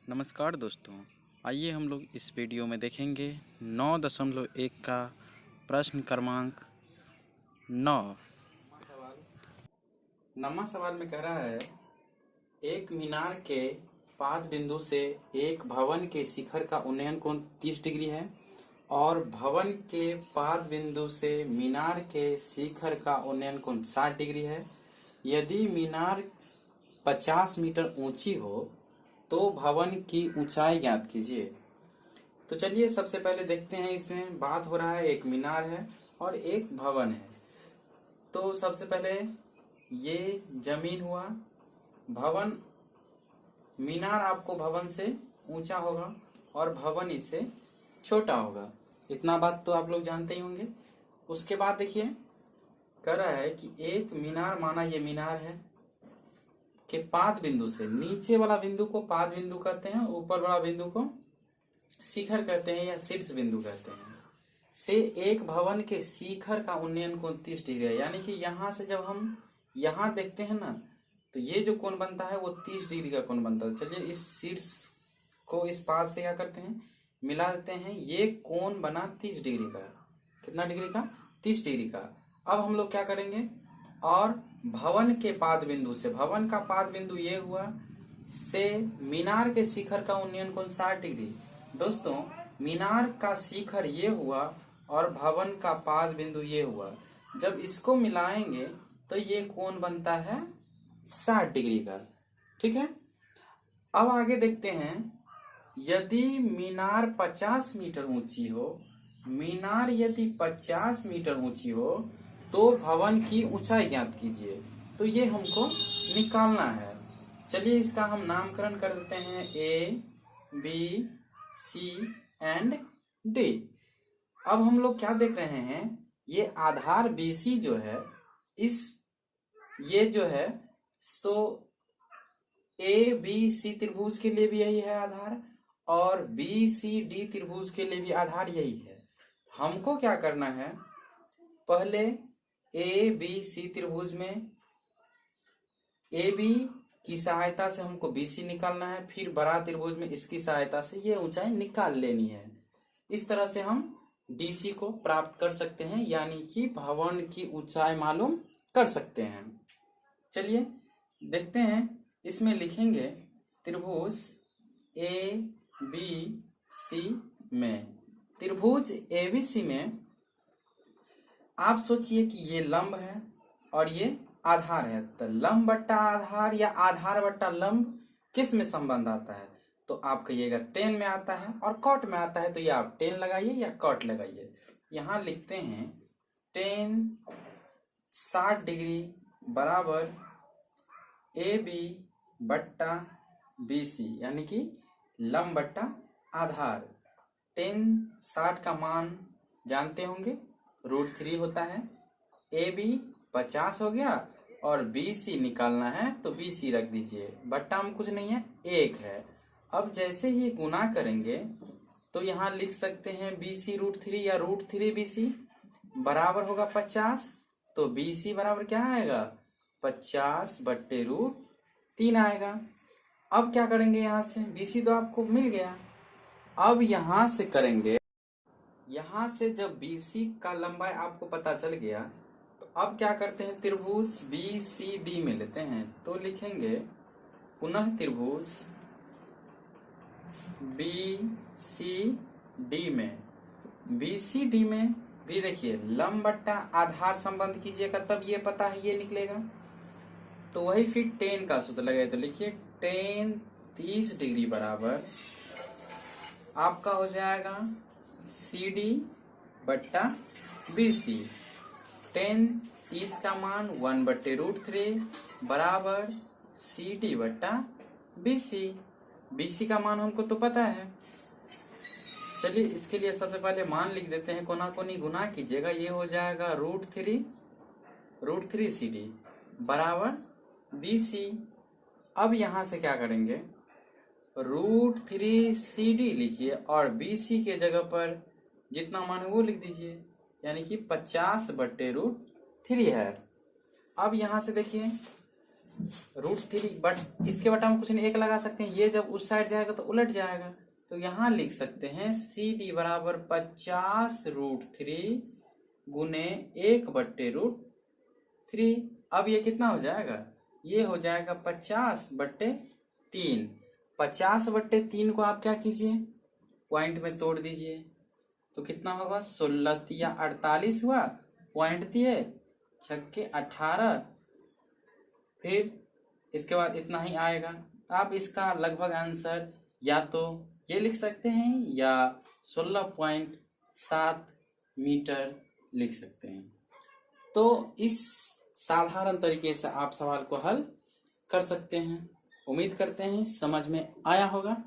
नमस्कार दोस्तों, आइए हम लोग इस वीडियो में देखेंगे 9.1 का प्रश्न क्रमांक 9। नवा सवाल में कह रहा है, एक मीनार के पाद बिंदु से एक भवन के शिखर का उन्नयन कोण 30 डिग्री है और भवन के पाद बिंदु से मीनार के शिखर का उन्नयन कोण 60 डिग्री है। यदि मीनार 50 मीटर ऊंची हो तो भवन की ऊंचाई ज्ञात कीजिए। तो चलिए सबसे पहले देखते हैं, इसमें बात हो रहा है एक मीनार है और एक भवन है। तो सबसे पहले ये जमीन हुआ, भवन, मीनार आपको भवन से ऊंचा होगा और भवन इससे छोटा होगा। इतना बात तो आप लोग जानते ही होंगे। उसके बाद देखिए कह रहा है कि एक मीनार, माना ये मीनार है, के पाद बिंदु से, नीचे वाला बिंदु को पाद बिंदु कहते हैं, ऊपर वाला बिंदु को शिखर कहते हैं या शीर्ष बिंदु कहते हैं, से एक भवन के शिखर का उन्नयन कोण 30 डिग्री है। यानी कि यहां से जब हम यहां देखते हैं ना, तो ये जो कोण बनता है वो 30 डिग्री का कोण बनता है। चलिए इस शीर्ष को इस पाद से क्या करते हैं, मिला देते हैं। ये कोण बना 30 डिग्री का। कितना डिग्री का? 30 डिग्री का। अब हम लोग क्या करेंगे, और भवन के पाद बिंदु से, भवन का पाद बिंदु ये हुआ, से मीनार के शिखर का उन्नयन कोण 60 डिग्री। दोस्तों, मीनार का शिखर ये हुआ और भवन का पाद बिंदु ये हुआ। जब इसको मिलाएंगे तो ये कोण बनता है 60 डिग्री का। ठीक है। अब आगे देखते हैं, यदि मीनार 50 मीटर ऊंची हो, मीनार यदि 50 मीटर ऊंची हो तो भवन की ऊंचाई ज्ञात कीजिए। तो ये हमको निकालना है। चलिए इसका हम नामकरण कर देते हैं ए, बी, सी एंड डी। अब हम लोग क्या देख रहे हैं, ये आधार BC जो है, ये जो है, सो ABC त्रिभुज के लिए भी यही है आधार और BCD त्रिभुज के लिए भी आधार यही है। हमको क्या करना है, पहले ABC त्रिभुज में AB की सहायता से हमको BC निकालना है, फिर बड़ा त्रिभुज में इसकी सहायता से ये ऊंचाई निकाल लेनी है। इस तरह से हम DC को प्राप्त कर सकते हैं, यानी कि भवन की ऊंचाई मालूम कर सकते हैं। चलिए देखते हैं, इसमें लिखेंगे त्रिभुज ABC में, त्रिभुज ABC में आप सोचिए कि ये लंब है और ये आधार है। तो लंब बट्टा आधार या आधार बट्टा लंब किस में संबंध आता है? तो आप कहिएगा टेन में आता है और कॉट में आता है। तो ये आप टेन लगाइए या कॉट लगाइए। यहां लिखते हैं टेन 60 डिग्री बराबर AB बट्टा BC, यानी कि लंब बट्टा आधार। टेन 60 का मान जानते होंगे, √3 होता है। AB 50 हो गया और BC निकालना है तो BC रख दीजिए, बट्टा में कुछ नहीं है, 1 है। अब जैसे ही गुना करेंगे तो यहाँ लिख सकते हैं BC √3 या √3 BC बराबर होगा 50। तो BC बराबर क्या आएगा, 50 बट्टे √3 आएगा। अब क्या करेंगे, यहाँ से BC तो आपको मिल गया। अब यहाँ से करेंगे, यहां से जब BC का लंबाई आपको पता चल गया तो अब क्या करते हैं, त्रिभुज BCD में लेते हैं। तो लिखेंगे पुनः त्रिभुज BCD में, BCD में भी देखिए लंब बट्टा आधार संबंध कीजिएगा, तब ये पता है ये निकलेगा। तो वही फिर टेन का सूत्र लगाए। तो लिखिए टेन 30 डिग्री बराबर आपका हो जाएगा CD बट्टा BC। टेन 30 का मान 1 बट्टे √3 बराबर CD बट्टा BC। BC का मान हमको तो पता है। चलिए इसके लिए सबसे पहले मान लिख देते हैं, कोना कोनी गुना कीजिएगा, ये हो जाएगा √3 CD बराबर BC। अब यहां से क्या करेंगे, √3 CD लिखिए और BC के जगह पर जितना मान है वो लिख दीजिए, यानी कि 50 बट्टे √3 है। अब यहां से देखिए √3 बट इसके बटा में कुछ नहीं, 1 लगा सकते हैं। ये जब उस साइड जाएगा तो उलट जाएगा, तो यहां लिख सकते हैं CD बराबर 50√3 गुने 1/√3। अब ये कितना हो जाएगा, ये हो जाएगा 50/3। 50/3 को आप क्या कीजिए, पॉइंट में तोड़ दीजिए, तो कितना होगा, 16 या 48 हुआ, पॉइंट दिए, छक्के 18, फिर इसके बाद इतना ही आएगा। आप इसका लगभग आंसर या तो ये लिख सकते हैं या 16.7 मीटर लिख सकते हैं। तो इस साधारण तरीके से आप सवाल को हल कर सकते हैं। उम्मीद करते हैं समझ में आया होगा।